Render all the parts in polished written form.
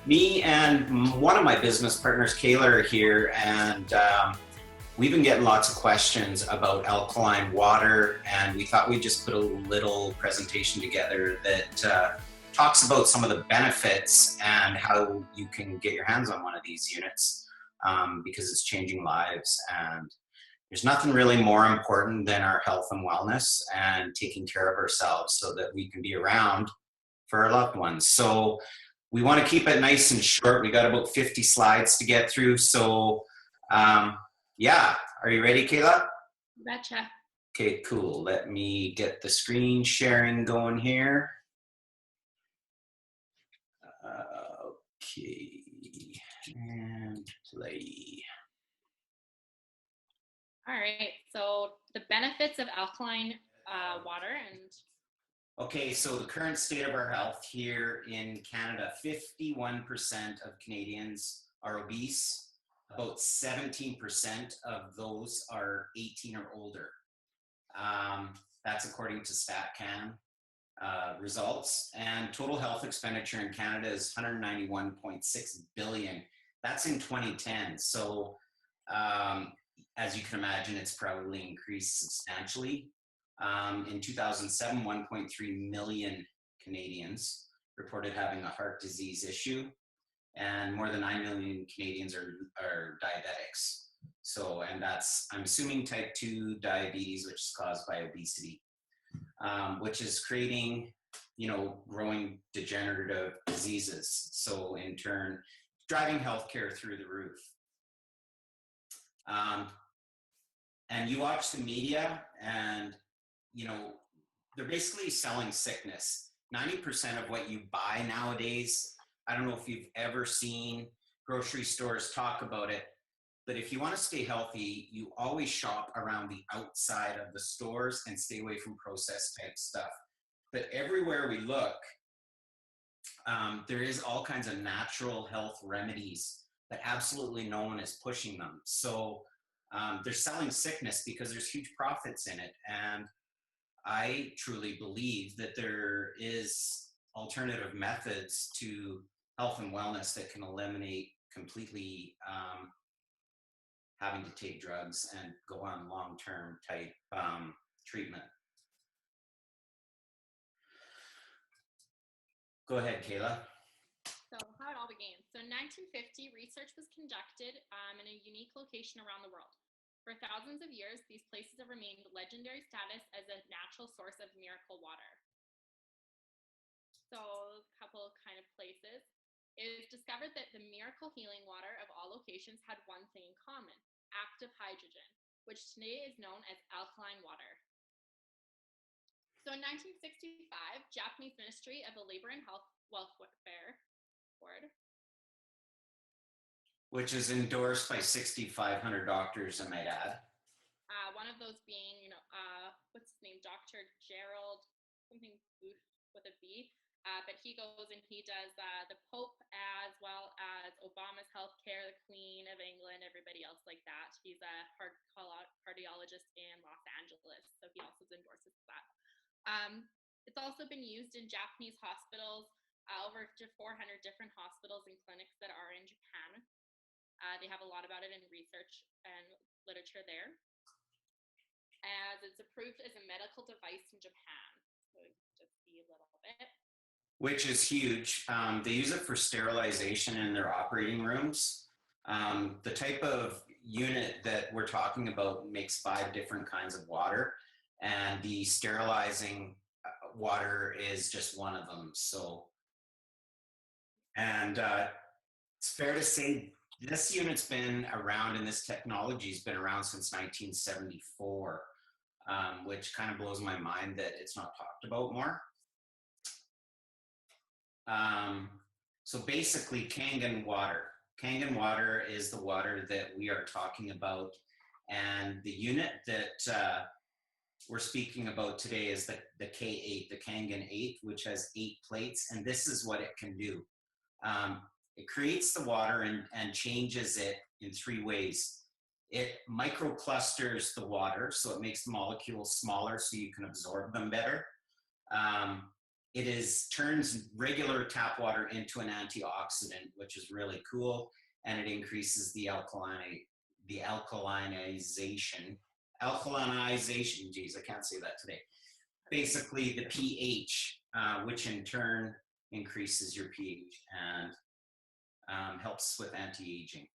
Me and one of my business partners, Kayla, are here, and we've been getting lots of questions about alkaline water, and we thought we'd just put a little presentation together that talks about some of the benefits and how you can get your hands on one of these units because it's changing lives. And there's nothing really more important than our health and wellness and taking care of ourselves so that we can be around for our loved ones. So we want to keep it nice and short. We got about 50 slides to get through. So yeah, are you ready, Kayla? Betcha. Okay, cool. Let me get the screen sharing going here. Okay, and play. All right, so the benefits of alkaline water and... Okay, so the current state of our health here in Canada, 51% of Canadians are obese. About 17% of those are 18 or older. That's according to StatCan results. And total health expenditure in Canada is 191.6 billion. That's in 2010. So as you can imagine, it's probably increased substantially. In 2007, 1.3 million Canadians reported having a heart disease issue, and more than 9 million Canadians are diabetics. So, and that's, I'm assuming, type 2 diabetes, which is caused by obesity, which is creating, growing degenerative diseases. So in turn, driving healthcare through the roof. And you watch the media and, they're basically selling sickness. 90% of what you buy nowadays, I don't know if you've ever seen grocery stores talk about it, but if you want to stay healthy, you always shop around the outside of the stores and stay away from processed type stuff. But everywhere we look, there is all kinds of natural health remedies that absolutely no one is pushing them. So they're selling sickness because there's huge profits in it. And I truly believe that there is alternative methods to health and wellness that can eliminate completely having to take drugs and go on long-term type treatment. Go ahead, Kayla. So how it all began. So in 1950, research was conducted in a unique location around the world. For thousands of years, these places have remained legendary status as a natural source of miracle water. So a couple kind of places. It was discovered that the miracle healing water of all locations had one thing in common: active hydrogen, which today is known as alkaline water. So in 1965, Japanese Ministry of the Labor and Welfare Board, which is endorsed by 6,500 doctors, I might add. One of those being, what's his name, Dr. Gerald, something Booth with a B, but he goes and he does the Pope as well as Obama's healthcare, the Queen of England, everybody else like that. He's a cardiologist in Los Angeles, so he also endorses that. It's also been used in Japanese hospitals, over to 400 different hospitals and clinics that are in Japan. They have a lot about it in research and literature there. As it's approved as a medical device in Japan. So just see a little bit. Which is huge. They use it for sterilization in their operating rooms. The type of unit that we're talking about makes 5 different kinds of water, and the sterilizing water is just one of them. So, and it's fair to say this unit's been around and this technology's been around since 1974, which kind of blows my mind that it's not talked about more. So basically, Kangen Water. Kangen Water is the water that we are talking about, and the unit that we're speaking about today is the K8, the Kangen 8, which has 8 plates, and this is what it can do. It creates the water and changes it in 3 ways. It microclusters the water, so it makes the molecules smaller so you can absorb them better. turns regular tap water into an antioxidant, which is really cool, and it increases the alkalinization. Geez, I can't say that today. Basically, the pH, which in turn increases your pH and helps with anti-aging.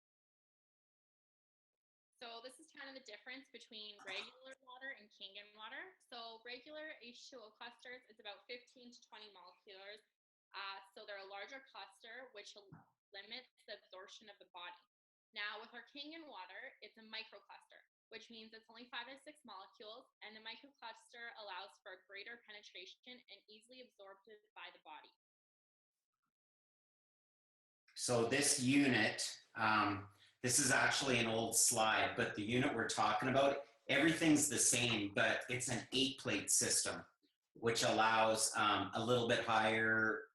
So this is kind of the difference between regular water and Kangen water. So regular H2O clusters is about 15 to 20 molecules. So they're a larger cluster, which limits the absorption of the body. Now with our Kengan water, it's a microcluster, which means it's only 5 to 6 molecules, and the microcluster allows for greater penetration and easily absorbed by the body. So this unit, this is actually an old slide, but the unit we're talking about, everything's the same, but it's an 8-plate system, which allows a little bit higher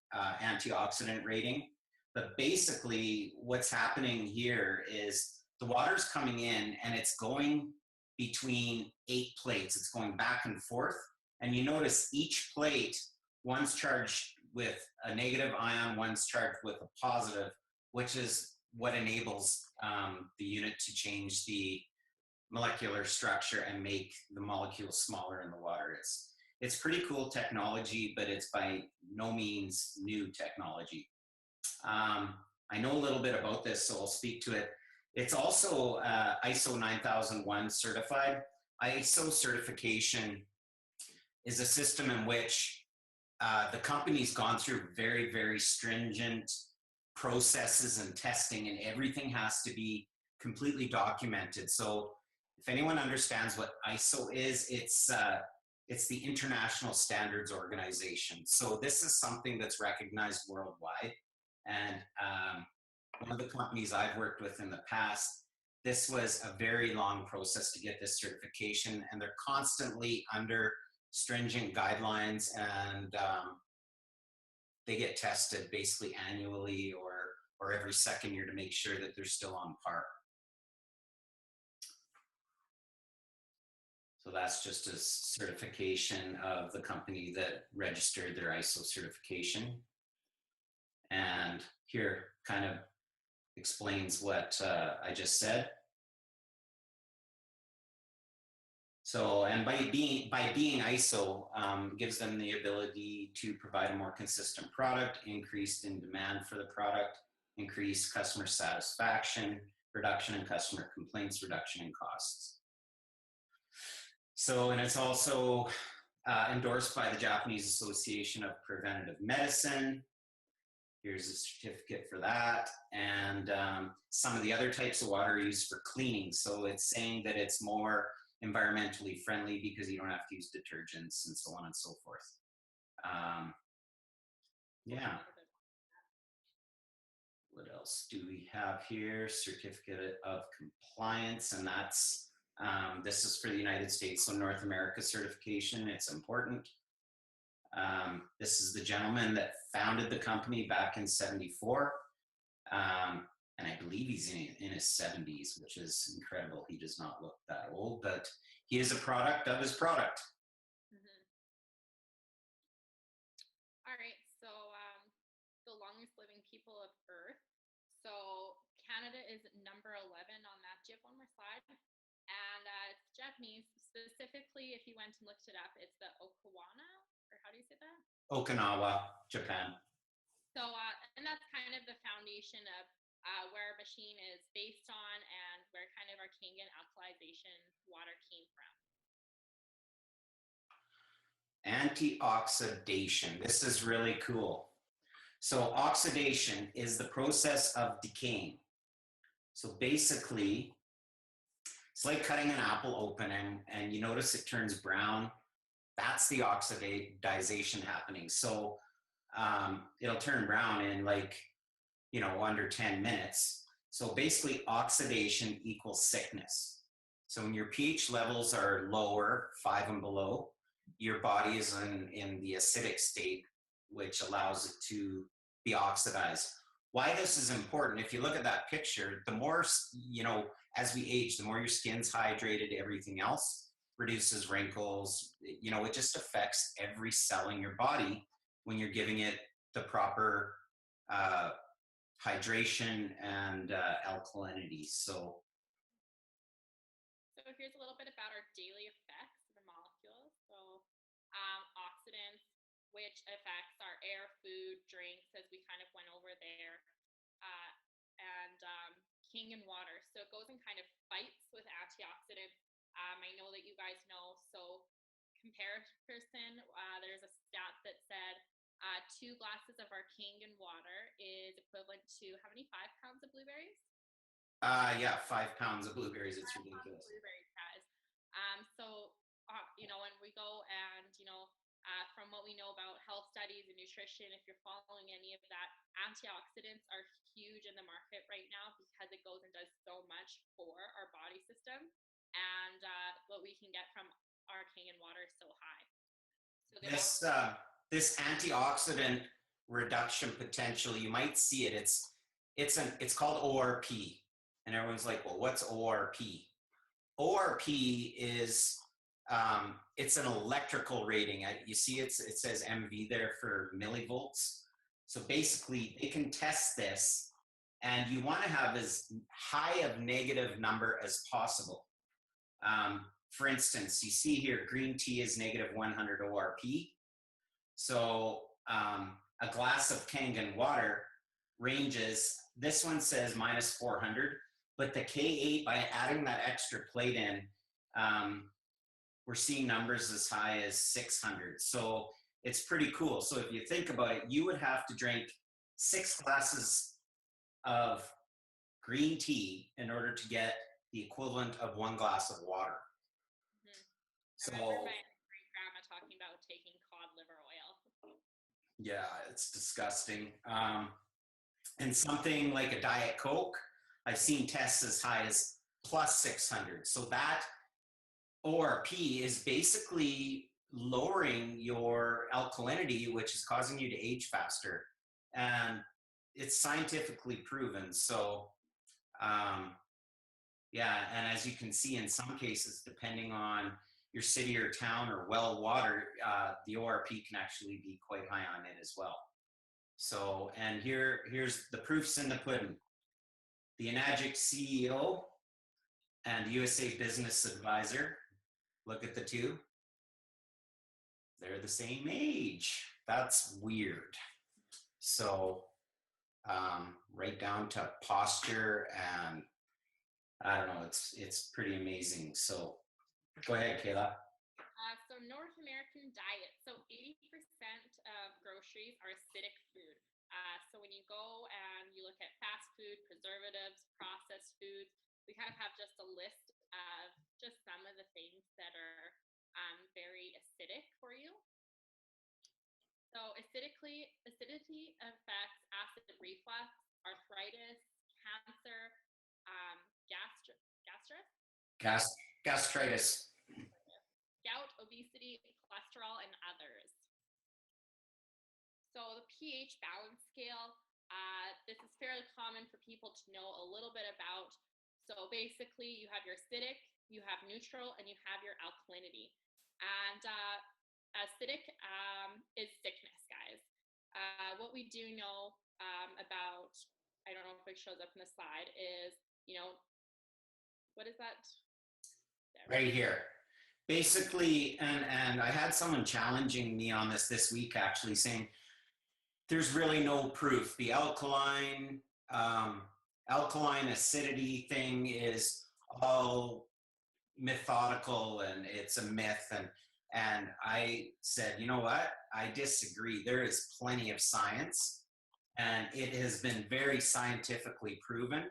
antioxidant rating. But basically, what's happening here is the water's coming in and it's going between 8 plates. It's going back and forth. And you notice each plate, one's charged with a negative ion, one's charged with a positive, which is what enables the unit to change the molecular structure and make the molecules smaller in the water. It's pretty cool technology, but it's by no means new technology. I know a little bit about this, so I'll speak to it. It's also ISO 9001 certified. ISO certification is a system in which the company's gone through very, very stringent processes and testing, and everything has to be completely documented. So if anyone understands what ISO is, it's the International Standards Organization. So this is something that's recognized worldwide. And one of the companies I've worked with in the past, this was a very long process to get this certification, and they're constantly under stringent guidelines, and they get tested basically annually or every second year to make sure that they're still on par. So that's just a certification of the company that registered their ISO certification. And here kind of explains what I just said. So, and by being ISO, gives them the ability to provide a more consistent product, increased in demand for the product, increased customer satisfaction, reduction in customer complaints, reduction in costs. So, and it's also endorsed by the Japanese Association of Preventive Medicine. Here's a certificate for that. And some of the other types of water are used for cleaning. So it's saying that it's more environmentally friendly because you don't have to use detergents and so on and so forth. Yeah. What else do we have here? Certificate of compliance, and that's, this is for the United States, so North America certification, it's important. This is the gentleman that founded the company back in '74. And I believe he's in his 70s, which is incredible. He does not look that old, but he is a product of his product. Mm-hmm. All right, so the longest living people of Earth. So Canada is number 11 on that. Do you have one more slide? And it's Japanese. Specifically, if you went and looked it up, it's the Okinawa, or how do you say that? Okinawa, Japan. So, and that's kind of the foundation of where our machine is based on and where kind of our Kangen alkalization water came from. Antioxidation. This is really cool. So oxidation is the process of decaying. So basically, it's like cutting an apple open and you notice it turns brown. That's the oxidization happening. So it'll turn brown in under 10 minutes. So basically oxidation equals sickness. So when your pH levels are lower, 5 and below, your body is in the acidic state, which allows it to be oxidized. Why this is important, if you look at that picture, the more, as we age, the more your skin's hydrated, everything else reduces wrinkles, it just affects every cell in your body when you're giving it the proper hydration and alkalinity. So here's a little bit about our daily effects of the molecules. So oxidants, which affects our air, food, drinks, as we kind of went over there, and Kengan Water. So it goes and kind of fights with antioxidants. I know that you guys know. So comparison, there's a stat that said 2 glasses of our Kangen Water is equivalent to how many 5 pounds of blueberries? Yeah, 5 pounds of blueberries. It's ridiculous. Blueberries, guys. When we go and, from what we know about health studies and nutrition, if you're following any of that, antioxidants are huge in the market right now because it goes and does so much for our body system. And what we can get from our Kangen Water is so high. So this antioxidant reduction potential, you might see it. It's called ORP. And everyone's like, well, what's ORP? ORP is, it's an electrical rating. You see it says MV there for millivolts. So basically, they can test this, and you want to have as high of negative number as possible. For instance, you see here, green tea is negative 100 ORP. So a glass of Kangen water ranges, this one says minus 400. But the K8, by adding that extra plate in, we're seeing numbers as high as 600. So it's pretty cool. So if you think about it, you would have to drink 6 glasses of green tea in order to get the equivalent of 1 glass of water. I remember my great grandma talking about taking cod liver oil. Yeah, it's disgusting. And something like a Diet Coke, I've seen tests as high as plus 600. So that ORP is basically lowering your alkalinity, which is causing you to age faster. And it's scientifically proven. So, yeah, and as you can see in some cases, depending on your city or town or well water, the ORP can actually be quite high on it as well. So, and here's the proofs in the pudding. The Enagic CEO and USA Business Advisor, look at the two. They're the same age. That's weird. So, right down to posture, and I don't know, it's pretty amazing. So, go ahead, Kayla. So North American diet. So 80% of groceries are acidic food. So when you go and you look at fast food, preservatives, processed foods, we kind of have just a list of just some of the things that are very acidic for you. So acidity affects acid reflux, arthritis, cancer, gastritis, gout, obesity, cholesterol, and others. So the pH balance scale, this is fairly common for people to know a little bit about. So basically you have your acidic, you have neutral, and you have your alkalinity. And acidic is sickness, guys. What we do know about, I don't know if it shows up in the slide, is, what is that? There. Right here. Basically, and I had someone challenging me on this week, actually, saying there's really no proof. The alkaline acidity thing is all methodical and it's a myth. And I said, you know what? I disagree. There is plenty of science, and it has been very scientifically proven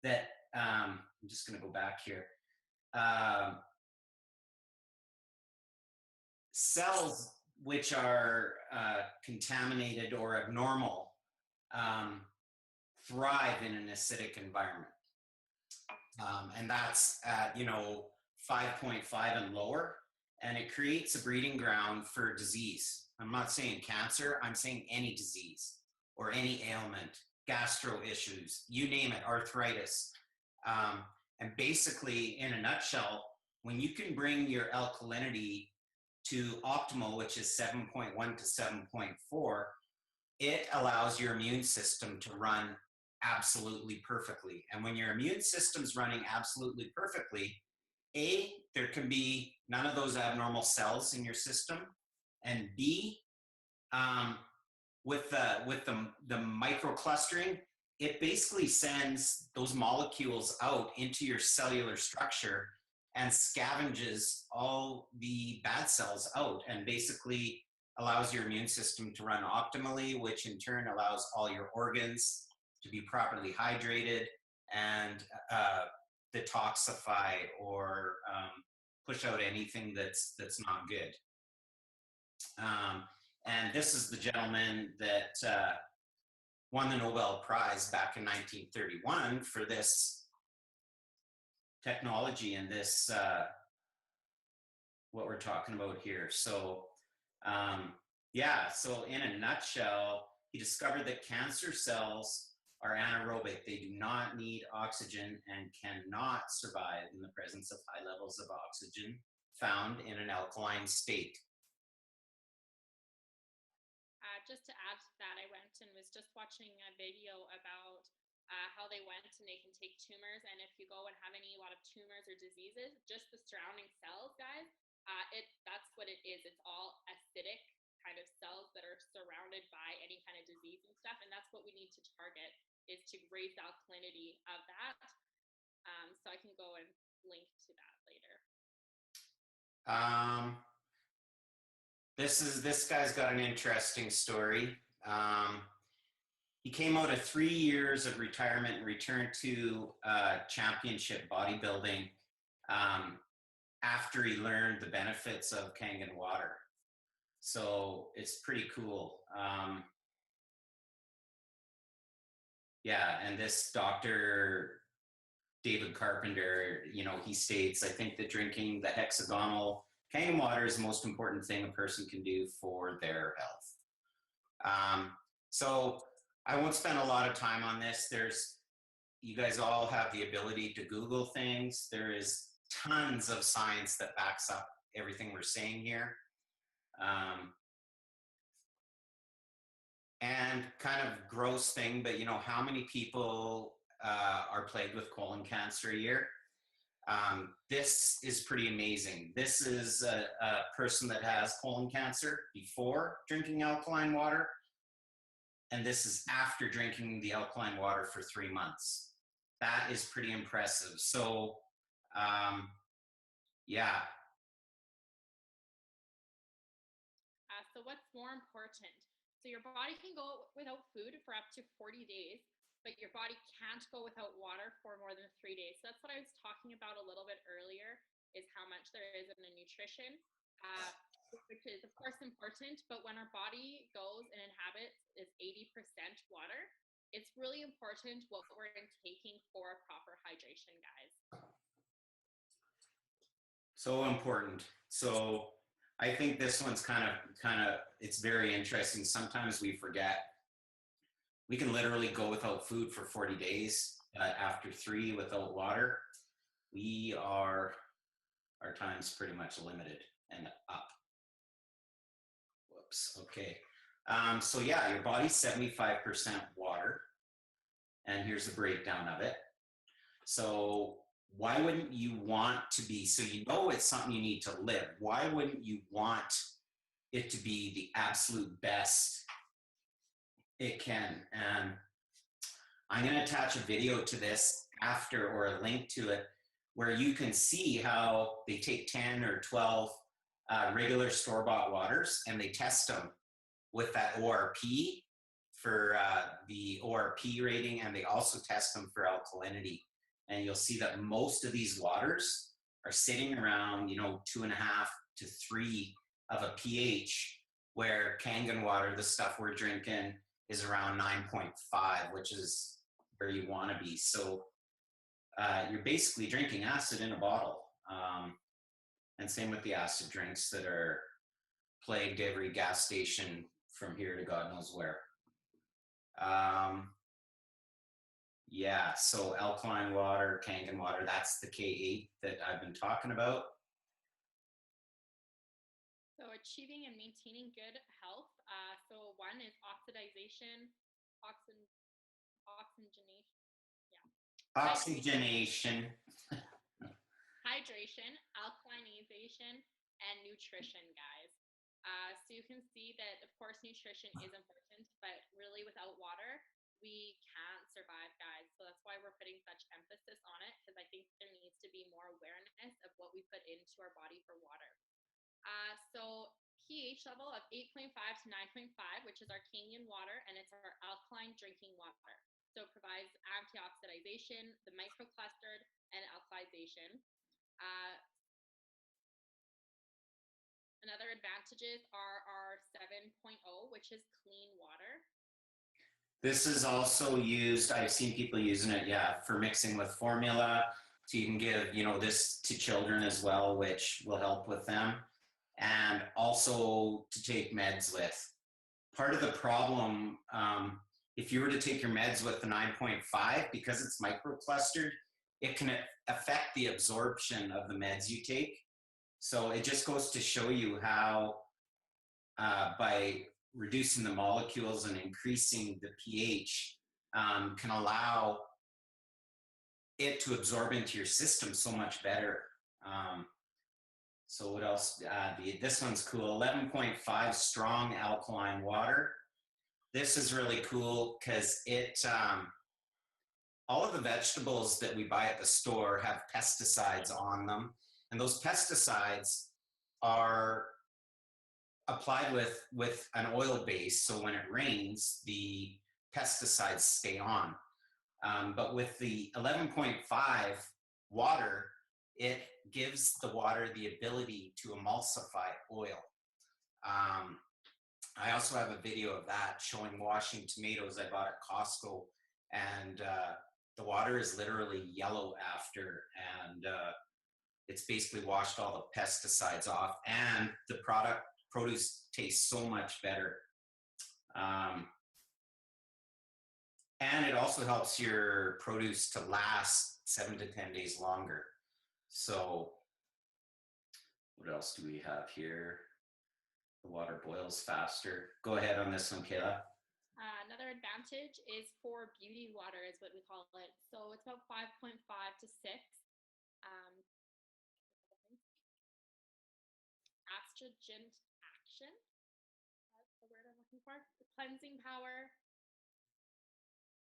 that, I'm just going to go back here. Cells which are contaminated or abnormal thrive in an acidic environment. And that's at, 5.5 and lower. And it creates a breeding ground for disease. I'm not saying cancer, I'm saying any disease or any ailment, gastro issues, you name it, arthritis. And basically, in a nutshell, when you can bring your alkalinity to optimal, which is 7.1 to 7.4, it allows your immune system to run absolutely perfectly. And when your immune system's running absolutely perfectly, A, there can be none of those abnormal cells in your system, and B, with the microclustering, it basically sends those molecules out into your cellular structure and scavenges all the bad cells out, and basically allows your immune system to run optimally, which in turn allows all your organs to be properly hydrated and detoxify or push out anything that's not good. And this is the gentleman that won the Nobel Prize back in 1931 for this technology and this, what we're talking about here. So, yeah, so in a nutshell, he discovered that cancer cells are anaerobic. They do not need oxygen and cannot survive in the presence of high levels of oxygen found in an alkaline state. Just to add to that, I went and was just watching a video about how they went and they can take tumors, and if you go and have a lot of tumors or diseases, just the surrounding cells, guys, that's what it is. It's all acidic kind of cells that are surrounded by any kind of disease and stuff, and that's what we need to target, is to raise the alkalinity of that. So I can go and link to that later. This guy's got an interesting story. He came out of 3 years of retirement and returned to championship bodybuilding after he learned the benefits of Kengan Water. So it's pretty cool. Yeah, and this Dr. David Carpenter, he states, I think that drinking the hexagonal Kangen water is the most important thing a person can do for their health. So I won't spend a lot of time on this. You guys all have the ability to Google things. There is tons of science that backs up everything we're saying here. And kind of gross thing, but how many people are plagued with colon cancer a year? This is pretty amazing. This is a person that has colon cancer before drinking alkaline water, and this is after drinking the alkaline water for 3 months. That is pretty impressive. So, yeah. So what's more important? So your body can go without food for up to 40 days, but your body can't go without water for more than 3 days. So that's what I was talking about a little bit earlier, is how much there is in the nutrition, which is of course important, but when our body goes and inhabits is 80% water, it's really important what we're taking for proper hydration, guys. So important. So I think this one's kind of, it's very interesting. Sometimes we forget. We can literally go without food for 40 days. After 3 without water, our time's pretty much limited and up. Whoops, okay. So yeah, your body's 75% water. And here's the breakdown of it. So why wouldn't you want to be, so it's something you need to live. Why wouldn't you want it to be the absolute best it can? And I'm going to attach a video to this after, or a link to it, where you can see how they take 10 or 12 regular store-bought waters and they test them with that ORP for the ORP rating, and they also test them for alkalinity. And you'll see that most of these waters are sitting around, 2.5 to 3 of a pH, where Kangen water, the stuff we're drinking, is around 9.5, which is where you want to be. So you're basically drinking acid in a bottle. And same with the acid drinks that are plagued every gas station from here to God knows where. Yeah, so alkaline water, Kangen water, that's the K8 that I've been talking about. achieving and maintaining good health. So one is oxidization, oxygenation, yeah, Oxygenation. hydration, alkalinization, and nutrition, guys. So you can see that, of course, nutrition is important, but really without water, we can't survive, guys. So that's why we're putting such emphasis on it, because I think there needs to be more awareness of what we put into our body for water. So pH level of 8.5 to 9.5, which is our Kengan water, and it's our alkaline drinking water. So it provides antioxidization, the microclustered, and alkalization. Another advantages are our 7.0, which is clean water. This is also used, I've seen people using it, yeah, for mixing with formula. So you can give, this to children as well, which will help with them. And also to take meds with. Part of the problem, if you were to take your meds with the 9.5, because it's microclustered, it can affect the absorption of the meds you take. So it just goes to show you how by reducing the molecules and increasing the pH can allow it to absorb into your system so much better. So what else? This one's cool. 11.5 strong alkaline water. This is really cool because all of the vegetables that we buy at the store have pesticides on them. And those pesticides are applied with an oil base. So when it rains, the pesticides stay on. But with the 11.5 water, it gives the water the ability to emulsify oil. I also have a video of that showing washing tomatoes I bought at Costco, and the water is literally yellow after, and it's basically washed all the pesticides off, and the produce tastes so much better. And it also helps your produce to last 7 to 10 days longer. So what else do we have here? The water boils faster. Go ahead on this one, Kayla. Another advantage is for beauty water, is what we call it. So it's about 5.5 to 6. Astringent action. That's the word I'm looking for. The cleansing power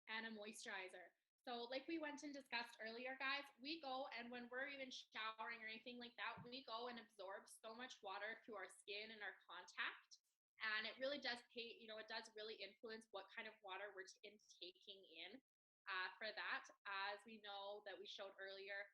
and a moisturizer. So like we went and discussed earlier, guys, we go and when we're even showering or anything like that, we go and absorb so much water through our skin and our contact. And it really does it does really influence what kind of water we're taking in. For that, as we know that we showed earlier,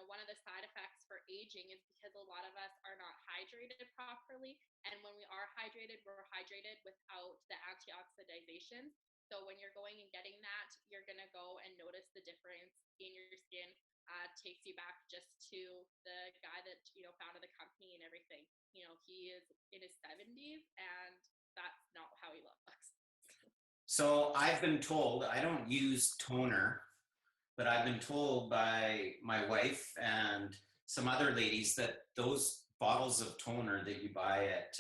one of the side effects for aging is because a lot of us are not hydrated properly. And when we are hydrated, we're hydrated without the antioxidization. So when you're going and getting that, you're going to go and notice the difference in your skin. Takes you back just to the guy that, founded the company and everything. He is in his 70s and that's not how he looks. So I've been told, I don't use toner, but I've been told by my wife and some other ladies that those bottles of toner that you buy at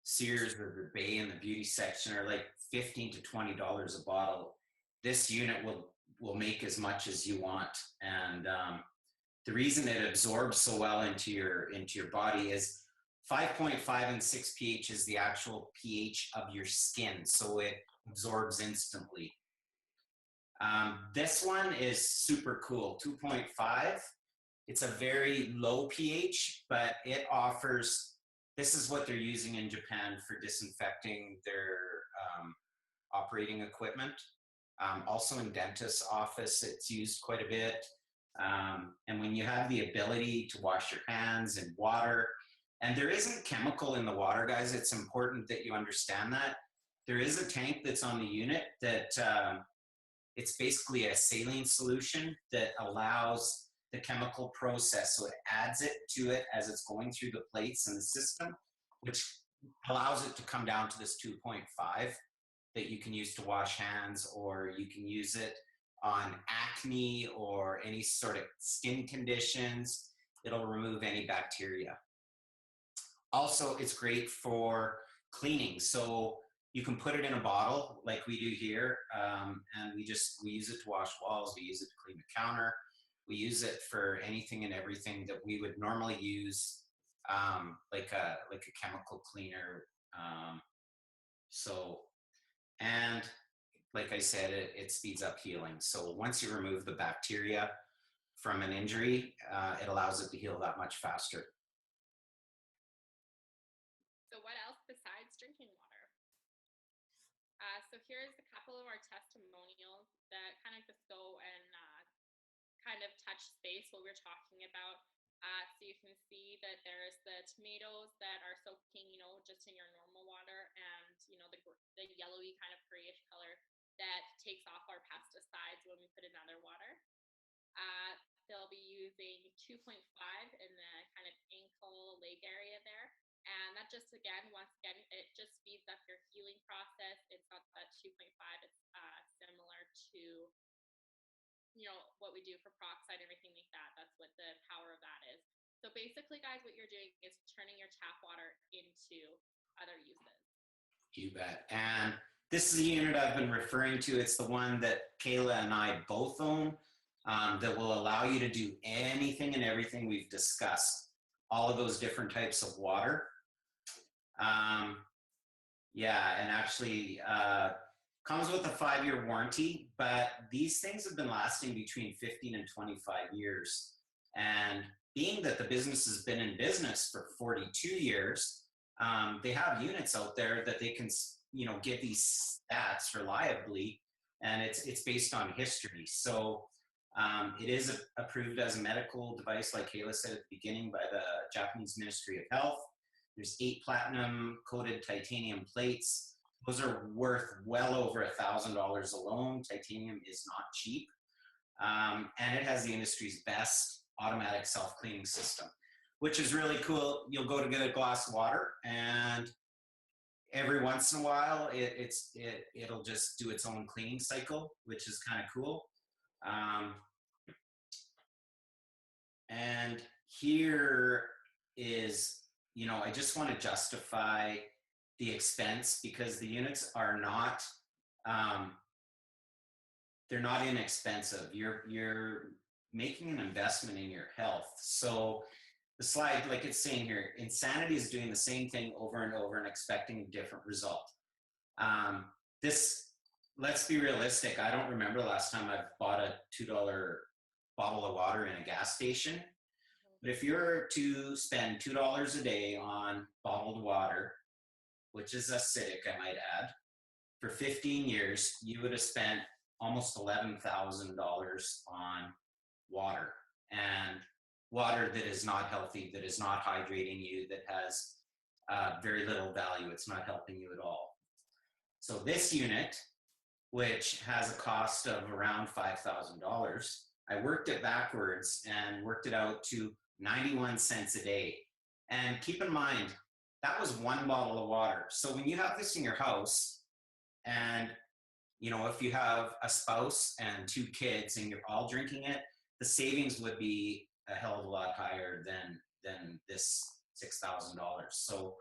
Sears or the Bay in the beauty section are like $15 to $20 a bottle. This unit will make as much as you want, and the reason it absorbs so well into your body is 5.5 and 6 pH is the actual pH of your skin, so it absorbs instantly. This one is super cool, 2.5. It's a very low pH, but it offers, this is what they're using in Japan for disinfecting their operating equipment. Also in dentist's office, it's used quite a bit. And when you have the ability to wash your hands in water, and there isn't chemical in the water, guys, it's important that you understand that. There is a tank that's on the unit that it's basically a saline solution that allows the chemical process. So it adds it to it as it's going through the plates in the system, which allows it to come down to this 2.5 that you can use to wash hands, or you can use it on acne or any sort of skin conditions. It'll remove any bacteria. Also, it's great for cleaning. So you can put it in a bottle like we do here, and we use it to wash walls. We use it to clean the counter. We use it for anything and everything that we would normally use, like a chemical cleaner. Um, so and like I said, it speeds up healing. So once you remove the bacteria from an injury, it allows it to heal that much faster. So what else besides drinking water? So here's a couple of our testimonials that kind of just go and kind of touch space what we're talking about. So you can see that there's the tomatoes that are soaking, just in your normal water, and the yellowy kind of grayish color that takes off our pesticides when we put in other water. Uh, they'll be using 2.5 in the kind of ankle leg area there. And that just, once again, it just speeds up your healing process. It's not that 2.5, it's similar to, what we do for peroxide and everything like that. That's what the power of that is. So basically, guys, what you're doing is turning your tap water into other uses. You bet. And this is the unit I've been referring to. It's the one that Kayla and I both own, that will allow you to do anything and everything we've discussed, all of those different types of water. Yeah, and actually comes with a 5-year warranty, but these things have been lasting between 15 and 25 years. And being that the business has been in business for 42 years, they have units out there that they can, give these stats reliably, and it's based on history. So it is approved as a medical device, like Kayla said at the beginning, by the Japanese Ministry of Health. There's 8 platinum coated titanium plates. Those are worth well over $1,000 alone. Titanium is not cheap. And it has the industry's best automatic self-cleaning system, which is really cool. You'll go to get a glass of water, and every once in a while, it'll just do its own cleaning cycle, which is kind of cool. And here is, I just want to justify the expense, because the units are not, they're not inexpensive. You're making an investment in your health. So the slide, like it's saying here, insanity is doing the same thing over and over and expecting a different result. Let's be realistic. I don't remember the last time I've bought a $2 bottle of water in a gas station. But if you're to spend $2 a day on bottled water, which is acidic, I might add, for 15 years, you would have spent almost $11,000 on water, and water that is not healthy, that is not hydrating you, that has very little value. It's not helping you at all. So this unit, which has a cost of around $5,000, I worked it backwards and worked it out to 91 cents a day. And keep in mind, that was 1 bottle of water. So when you have this in your house, and if you have a spouse and 2 kids and you're all drinking it, the savings would be a hell of a lot higher than this $6,000. So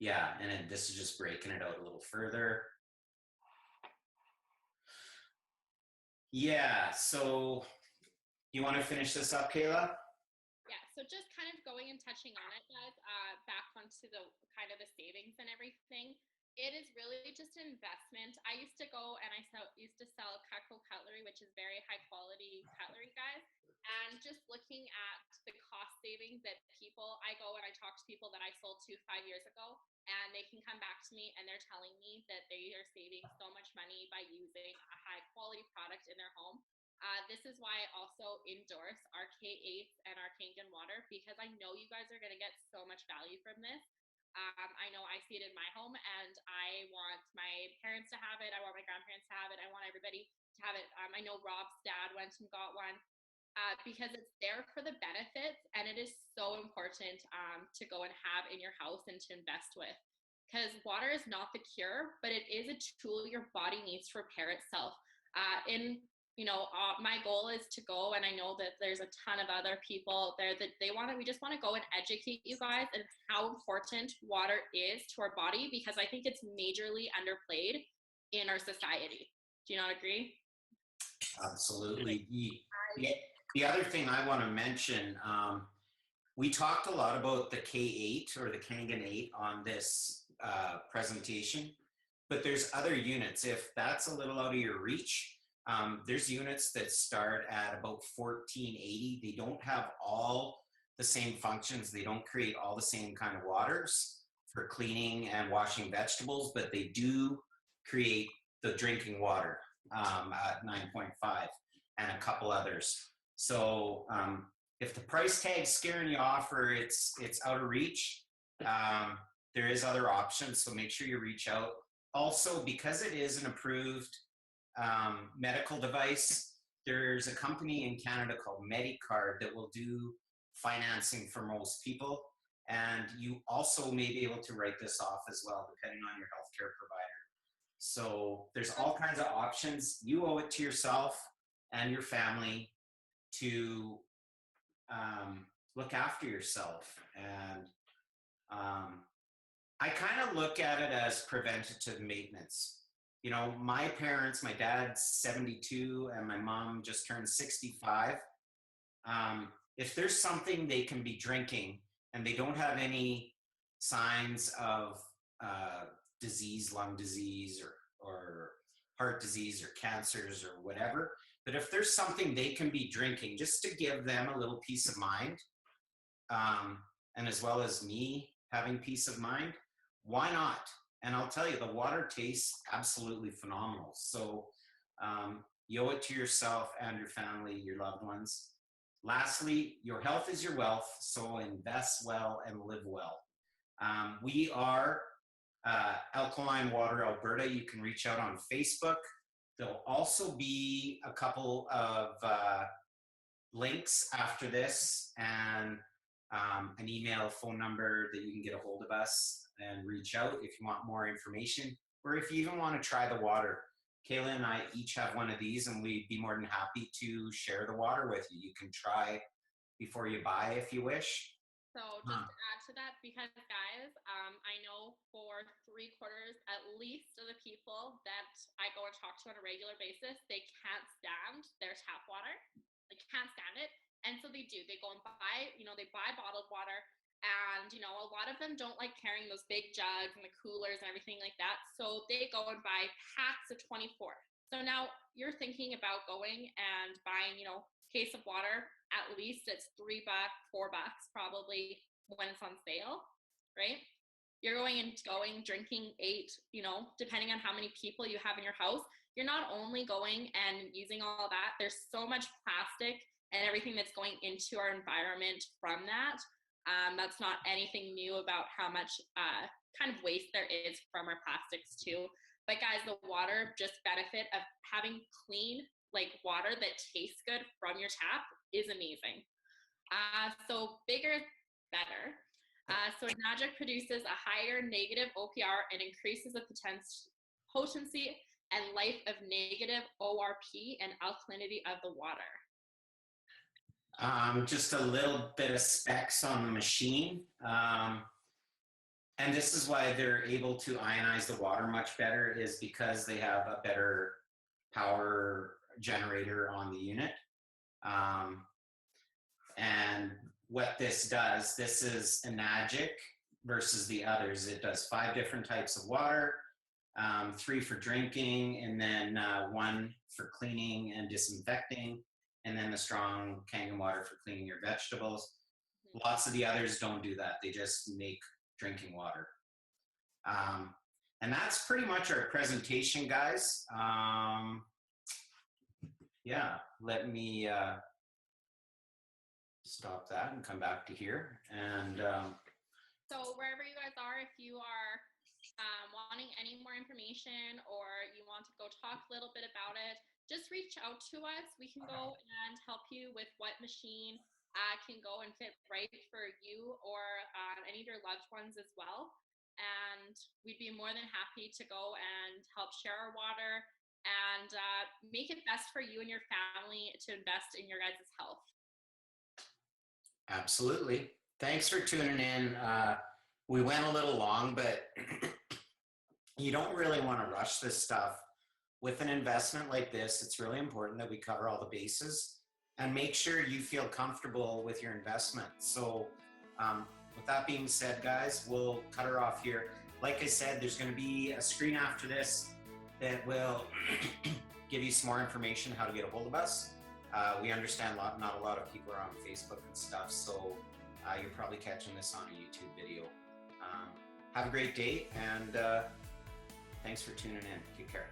yeah, and then this is just breaking it out a little further. Yeah, so you want to finish this up, Kayla? Yeah, so just kind of going and touching on it, guys, back onto the kind of the savings and everything. It is really just an investment. I used to go and used to sell Cutco cutlery, which is very high quality cutlery, guys. And just looking at the cost savings that I go and I talk to people that I sold to 5 years ago, and they can come back to me and they're telling me that they are saving so much money by using a high quality product in their home. This is why I also endorse our K8s and our Kengan Water, because I know you guys are going to get so much value from this. I know I see it in my home, and I want my parents to have it. I want my grandparents to have it. I want everybody to have it. I know Rob's dad went and got one because it's there for the benefits, and it is so important to go and have in your house and to invest with. Because water is not the cure, but it is a tool your body needs to repair itself. In my goal is to go, and I know that there's a ton of other people there that we just want to go and educate you guys and how important water is to our body, because I think it's majorly underplayed in our society. Do you not agree? Absolutely. The other thing I want to mention, we talked a lot about the K8 or the Kangen 8 on this presentation, but there's other units. If that's a little out of your reach, there's units that start at about 1480. They don't have all the same functions. They don't create all the same kind of waters for cleaning and washing vegetables, but they do create the drinking water at 9.5 and a couple others. So if the price tag's scaring you off or it's out of reach, there is other options. So make sure you reach out. Also, because it is an approved medical device, there's a company in Canada called MediCard that will do financing for most people. And you also may be able to write this off as well, depending on your healthcare provider. So there's all kinds of options. You owe it to yourself and your family to look after yourself. And I kind of look at it as preventative maintenance. My parents, my dad's 72 and my mom just turned 65. If there's something they can be drinking and they don't have any signs of disease, lung disease or heart disease or cancers or whatever, but if there's something they can be drinking just to give them a little peace of mind, and as well as me having peace of mind, why not? And I'll tell you, the water tastes absolutely phenomenal. So you owe it to yourself and your family, your loved ones. Lastly, your health is your wealth, so invest well and live well. We are Alkaline Water Alberta. You can reach out on Facebook. There'll also be a couple of links after this and an email, phone number that you can get a hold of us and reach out if you want more information, or if you even want to try the water. Kayla and I each have one of these, and we'd be more than happy to share the water with you. You can try before you buy if you wish. So just to add to that, because guys, I know for 3/4 at least of the people that I go and talk to on a regular basis, they can't stand their tap water. They can't stand it. And so they do. They go and buy, they buy bottled water. And, a lot of them don't like carrying those big jugs and the coolers and everything like that. So they go and buy packs of 24. So now you're thinking about going and buying, case of water. At least it's $3, $4 probably when it's on sale, right? You're drinking 8, depending on how many people you have in your house. You're not only going and using all that, there's so much plastic and everything that's going into our environment from that. That's not anything new about how much kind of waste there is from our plastics too. But guys, the water just benefit of having clean water that tastes good from your tap is amazing. So bigger, better. So Magic produces a higher negative OPR and increases the potency and life of negative ORP and alkalinity of the water. Just a little bit of specs on the machine. And this is why they're able to ionize the water much better, is because they have a better power generator on the unit. And what this does, this is a Magic versus the others. It does 5 different types of water, 3 for drinking, and then 1 for cleaning and disinfecting, and then the strong Kangen water for cleaning your vegetables. Lots of the others don't do that. They just make drinking water. And that's pretty much our presentation, guys. Yeah, let me stop that and come back to here. And so wherever you guys are, if you are wanting any more information or you want to go talk a little bit about it, just reach out to us. We can go and help you with what machine can go and fit right for you or any of your loved ones as well. And we'd be more than happy to go and help share our water and make it best for you and your family to invest in your guys' health. Absolutely. Thanks for tuning in. We went a little long, but you don't really want to rush this stuff. With an investment like this, it's really important that we cover all the bases and make sure you feel comfortable with your investment. So with that being said, guys, we'll cut her off here. Like I said, there's going to be a screen after this that will give you some more information how to get a hold of us. We understand not a lot of people are on Facebook and stuff, so you're probably catching this on a YouTube video. Have a great day, and thanks for tuning in. Take care.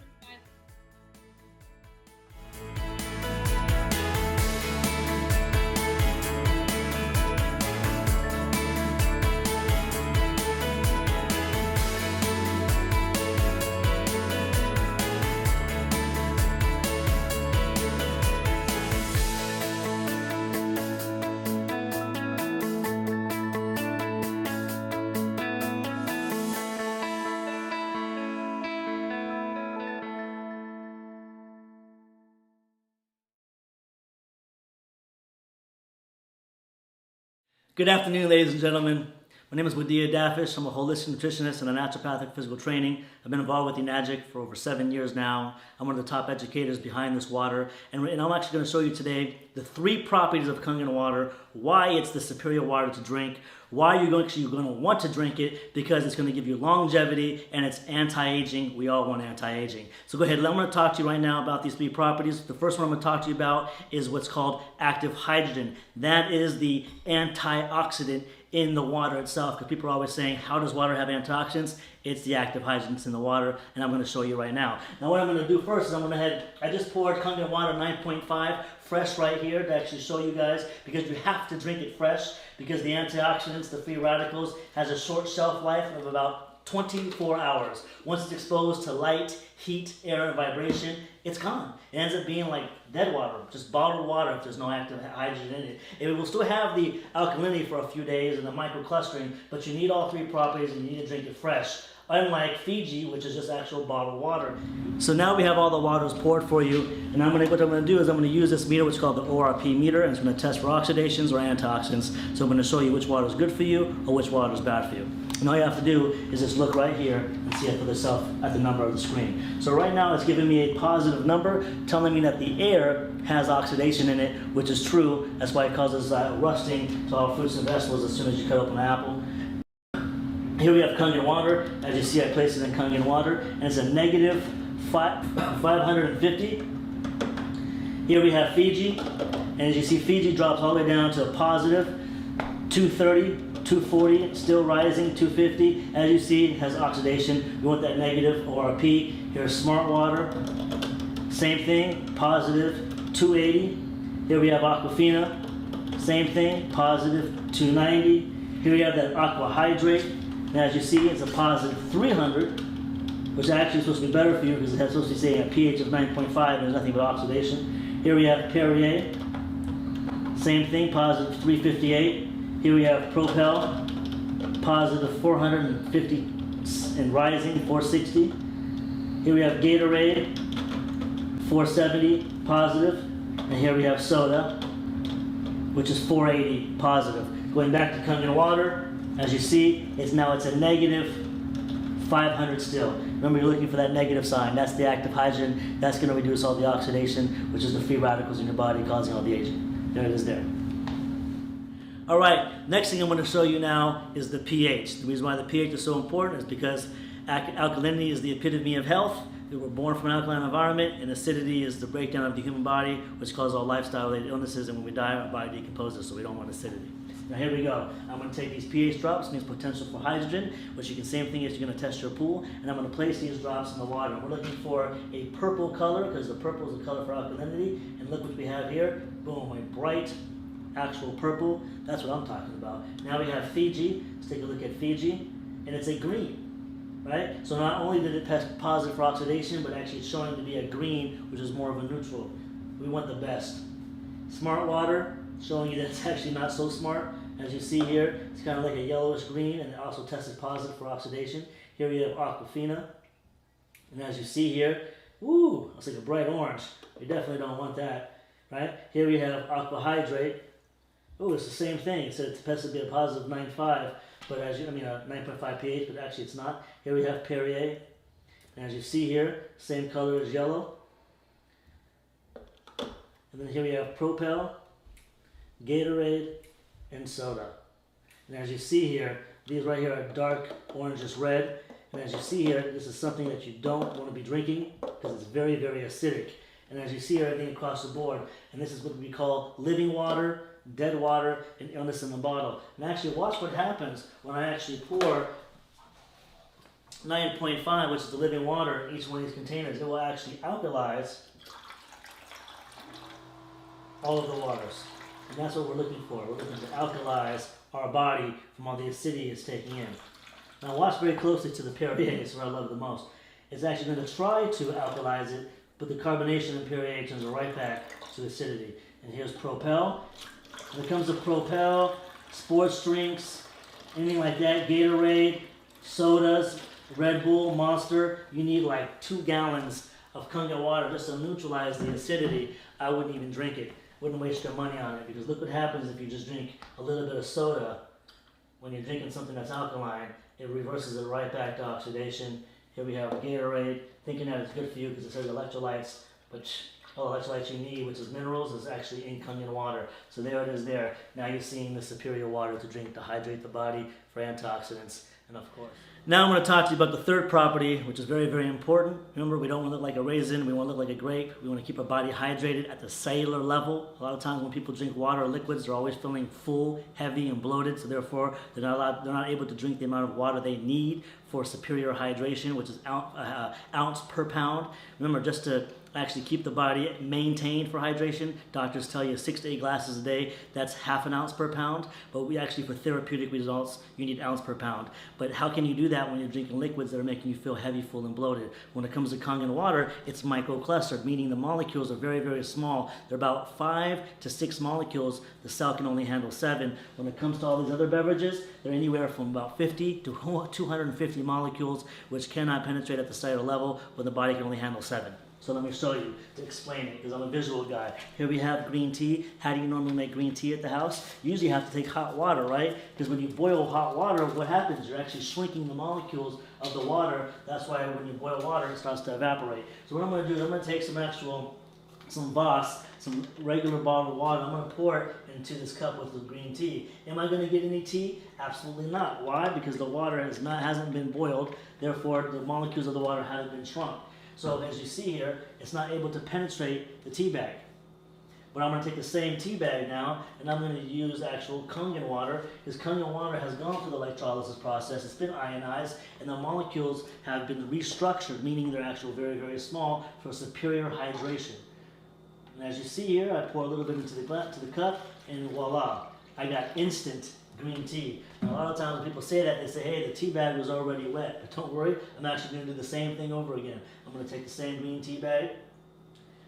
Good afternoon, ladies and gentlemen. My name is Wadia Dafish. I'm a holistic nutritionist and a naturopathic physical training. I've been involved with Enagic for over 7 years now. I'm one of the top educators behind this water. And I'm actually going to show you today the 3 properties of Kengan Water, why it's the superior water to drink, why you're going to want to drink it, because it's going to give you longevity and it's anti-aging. We all want anti-aging. So go ahead. I'm going to talk to you right now about these 3 properties. The first one I'm going to talk to you about is what's called active hydrogen. That is the antioxidant in the water itself, because people are always saying, how does water have antioxidants? It's the active hydrogens in the water, and I'm going to show you right now. Now what I'm going to do first is I just poured Kangen Water 9.5 fresh right here to actually show you guys, because you have to drink it fresh, because the antioxidants, the free radicals, has a short shelf life of about 24 hours. Once it's exposed to light, heat, air, and vibration, it's gone. It ends up being like dead water, just bottled water if there's no active hydrogen in it. It will still have the alkalinity for a few days and the microclustering, but you need all 3 properties and you need to drink it fresh. Unlike Fiji, which is just actual bottled water. So now we have all the waters poured for you, and what I'm going to do is I'm going to use this meter, which is called the ORP meter, and it's going to test for oxidations or antioxidants. So I'm going to show you which water is good for you or which water is bad for you. And all you have to do is just look right here and see it for yourself at the number of the screen. So right now it's giving me a positive number, telling me that the air has oxidation in it, which is true. That's why it causes rusting to all fruits and vegetables as soon as you cut open an apple. Here we have Kangen Water. As you see, I placed it in Kangen Water, and it's a negative 550. Here we have Fiji, and as you see, Fiji drops all the way down to a positive 230, 240, still rising, 250. As you see, it has oxidation. We want that negative ORP. Here's Smart Water. Same thing, positive 280. Here we have Aquafina. Same thing, positive 290. Here we have that Aqua Hydrate. And as you see, it's a positive 300, which actually is supposed to be better for you because it's supposed to be saying a pH of 9.5 and there's nothing but oxidation. Here we have Perrier. Same thing, positive 358. Here we have Propel, positive 450 and rising, 460. Here we have Gatorade, 470 positive. And here we have Soda, which is 480 positive. Going back to Kangen Water, as you see, it's a negative 500 still. Remember, you're looking for that negative sign. That's the active hydrogen. That's going to reduce all the oxidation, which is the free radicals in your body causing all the aging. There it is there. All right, next thing I'm going to show you now is the pH. The reason why the pH is so important is because alkalinity is the epitome of health. We were born from an alkaline environment, and acidity is the breakdown of the human body, which causes all lifestyle-related illnesses, and when we die, our body decomposes, so we don't want acidity. Now here we go. I'm going to take these pH drops, means potential for hydrogen, which you can, same thing as you're going to test your pool, and I'm going to place these drops in the water. We're looking for a purple color, because the purple is the color for alkalinity, and look what we have here. Boom, a bright, actual purple. That's what I'm talking about. Now we have Fiji. Let's take a look at Fiji, and it's a green, right? So not only did it test positive for oxidation, but actually it's showing to be a green, which is more of a neutral. We want the best. Smart Water, showing you that it's actually not so smart. As you see here, it's kind of like a yellowish green, and it also tested positive for oxidation. Here we have Aquafina, and as you see here, Ooh, it's like a bright orange. We definitely don't want that, right? Here we have aqua hydrate. Ooh, it's the same thing. It said it's supposed to be a positive 9.5, but as you, 9.5 pH, but actually it's not. Here we have Perrier, and as you see here, same color as yellow. And then here we have Propel, Gatorade, and soda. And as you see here, these right here are dark oranges red. And as you see here, this is something that you don't want to be drinking because it's very, very acidic. And as you see everything across the board, and this is what we call living water, dead water, and illness in the bottle. And actually watch what happens when I actually pour 9.5, which is the living water, in each one of these containers. It will actually alkalize all of the waters. And that's what we're looking for. We're looking to alkalize our body from all the acidity it's taking in. Now watch very closely to the Perrier, it's what I love the most. It's actually going to try to alkalize it, but the carbonation in Perrier turns it right back to acidity. And here's Propel. When it comes to Propel, sports drinks, anything like that, Gatorade, sodas, Red Bull, Monster, you need like 2 gallons of Kangen water just to neutralize the acidity. I wouldn't even drink it. Wouldn't waste your money on it, because look what happens if you just drink a little bit of soda. When you're drinking something that's alkaline, it reverses it right back to oxidation. Here we have Gatorade, thinking that it's good for you because it says electrolytes, but all the electrolytes you need, which is minerals, is actually in Kengan Water. So there it is there. Now you're seeing the superior water to drink to hydrate the body for antioxidants, and of course. Now I'm going to talk to you about the third property, which is very, very important. Remember, we don't want to look like a raisin. We want to look like a grape. We want to keep our body hydrated at the cellular level. A lot of times when people drink water or liquids, they're always feeling full, heavy, and bloated. So therefore, they're not able to drink the amount of water they need for superior hydration, which is ounce per pound. Remember, just to actually keep the body maintained for hydration, doctors tell you 6 to 8 glasses a day. That's half an ounce per pound. But we actually, for therapeutic results, you need ounce per pound. But how can you do that when you're drinking liquids that are making you feel heavy, full, and bloated? When it comes to Kangen water, it's microclustered, meaning the molecules are very, very small. They're about 5 to 6 molecules. The cell can only handle 7. When it comes to all these other beverages, they're anywhere from about 50 to 250 molecules, which cannot penetrate at the cellular level, but the body can only handle 7. So let me show you to explain it, because I'm a visual guy. Here we have green tea. How do you normally make green tea at the house? You usually have to take hot water, right? Because when you boil hot water, what happens? You're actually shrinking the molecules of the water. That's why when you boil water, it starts to evaporate. So what I'm going to do is I'm going to take some Voss, some regular bottled water. I'm going to pour it into this cup with the green tea. Am I going to get any tea? Absolutely not. Why? Because the water hasn't been boiled. Therefore, the molecules of the water haven't been shrunk. So as you see here, it's not able to penetrate the tea bag. But I'm going to take the same tea bag now, and I'm going to use actual Kangen water, because Kangen water has gone through the electrolysis process. It's been ionized, and the molecules have been restructured, meaning they're actually very, very small for superior hydration. And as you see here, I pour a little bit into the cup, and voila, I got instant green tea. Now, a lot of times when people say that, they say, hey, the tea bag was already wet. But don't worry, I'm actually going to do the same thing over again. I'm going to take the same green tea bag,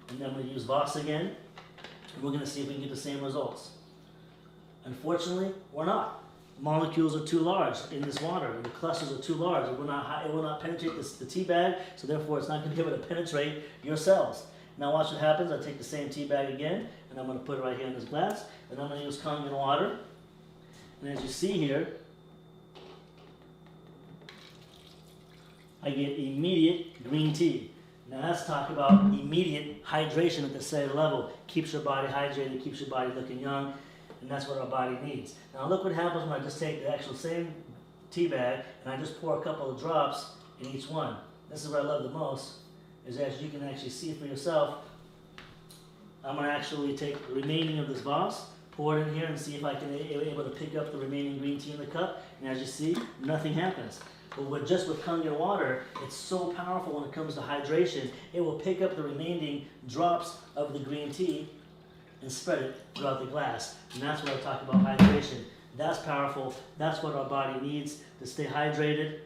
and then I'm going to use Voss again, and we're going to see if we can get the same results. Unfortunately, we're not. Molecules are too large in this water, and the clusters are too large. It will not penetrate the tea bag, so therefore it's not going to be able to penetrate your cells. Now watch what happens. I take the same tea bag again, and I'm going to put it right here in this glass, and I'm going to use Kangen water. And as you see here, I get immediate green tea. Now let's talk about immediate hydration at the cellular level. Keeps your body hydrated, keeps your body looking young, and that's what our body needs. Now look what happens when I just take the actual same tea bag and I just pour a couple of drops in each one. This is what I love the most, is as you can actually see for yourself, I'm going to actually take the remaining of this Voss, pour it in here, and see if I can be able to pick up the remaining green tea in the cup. And as you see, nothing happens. But with Kangen water, it's so powerful when it comes to hydration. It will pick up the remaining drops of the green tea and spread it throughout the glass. And that's what I talk about hydration. That's powerful. That's what our body needs to stay hydrated.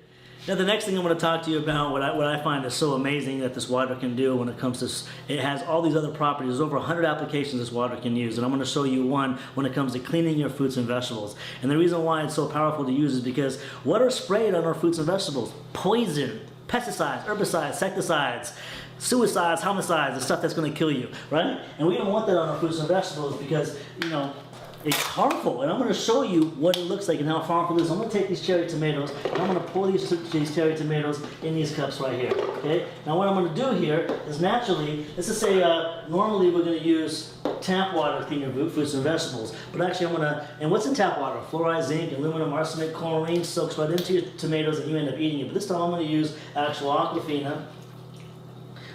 Now the next thing I'm going to talk to you about, what I find is so amazing that this water can do when it comes to, it has all these other properties. There's over 100 applications this water can use, and I'm going to show you one when it comes to cleaning your fruits and vegetables. And the reason why it's so powerful to use is because what are sprayed on our fruits and vegetables? Poison, pesticides, herbicides, insecticides, suicides, homicides, the stuff that's going to kill you, right? And we don't want that on our fruits and vegetables because, you know, it's harmful. And I'm going to show you what it looks like and how harmful it is. I'm going to take these cherry tomatoes and I'm going to pour these cherry tomatoes in these cups right here, okay? Now what I'm going to do here is naturally, let's just say normally we're going to use tap water to clean your fruits and vegetables. But actually I'm going to, and what's in tap water? Fluoride, zinc, aluminum, arsenic, chlorine soaks right into your tomatoes and you end up eating it. But this time I'm going to use actual Aquafina,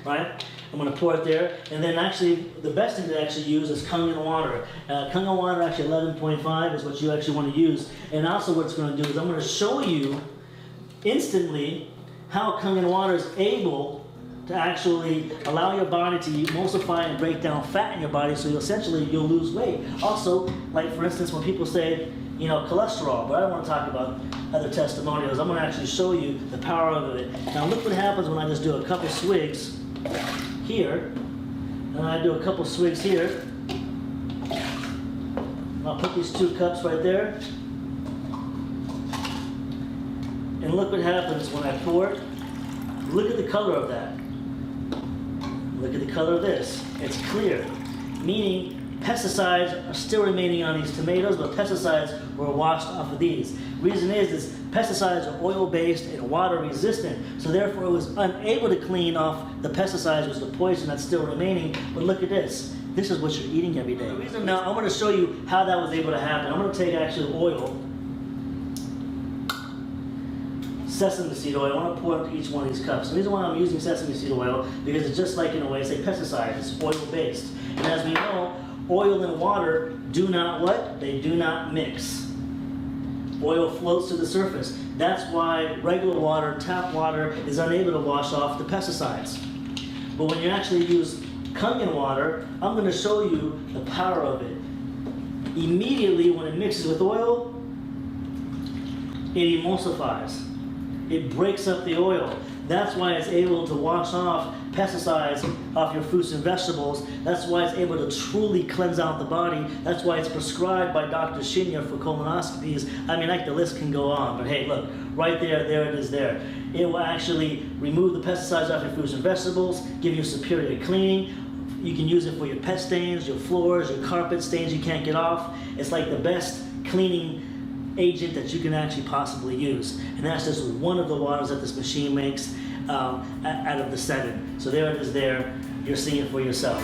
right? I'm going to pour it there, and then actually the best thing to actually use is Kangen Water. Kengan Water actually 11.5 is what you actually want to use. And also what it's going to do is I'm going to show you instantly how Kangen Water is able to actually allow your body to emulsify and break down fat in your body, so you'll lose weight. Also, like for instance, when people say, you know, cholesterol, but I don't want to talk about other testimonials. I'm going to actually show you the power of it. Now look what happens when I just do a couple swigs here, and I do a couple swigs here. I'll put these 2 cups right there, and look what happens when I pour it. Look at the color of that. Look at the color of this. It's clear, meaning pesticides are still remaining on these tomatoes, but pesticides were washed off of these. Reason is pesticides are oil-based and water-resistant, so therefore it was unable to clean off the pesticides, which is the poison that's still remaining. But look at this. This is what you're eating every day. Now I'm going to show you how that was able to happen. I'm going to take actually oil, sesame seed oil. I want to pour into each one of these cups. The reason why I'm using sesame seed oil because it's just like, in a way, say pesticides. It's oil-based, and as we know, oil and water do not what? They do not mix. Oil floats to the surface. That's why regular water, tap water, is unable to wash off the pesticides. But when you actually use Kangen water, I'm going to show you the power of it. Immediately when it mixes with oil, it emulsifies. It breaks up the oil. That's why it's able to wash off pesticides off your fruits and vegetables. That's why it's able to truly cleanse out the body. That's why it's prescribed by Dr. Shinya for colonoscopies. I mean, like the list can go on, but hey, look, right there, there it is there. It will actually remove the pesticides off your fruits and vegetables, give you superior cleaning. You can use it for your pet stains, your floors, your carpet stains you can't get off. It's like the best cleaning agent that you can actually possibly use. And that's just one of the waters that this machine makes out of the 7. So there it is there. You're seeing it for yourself.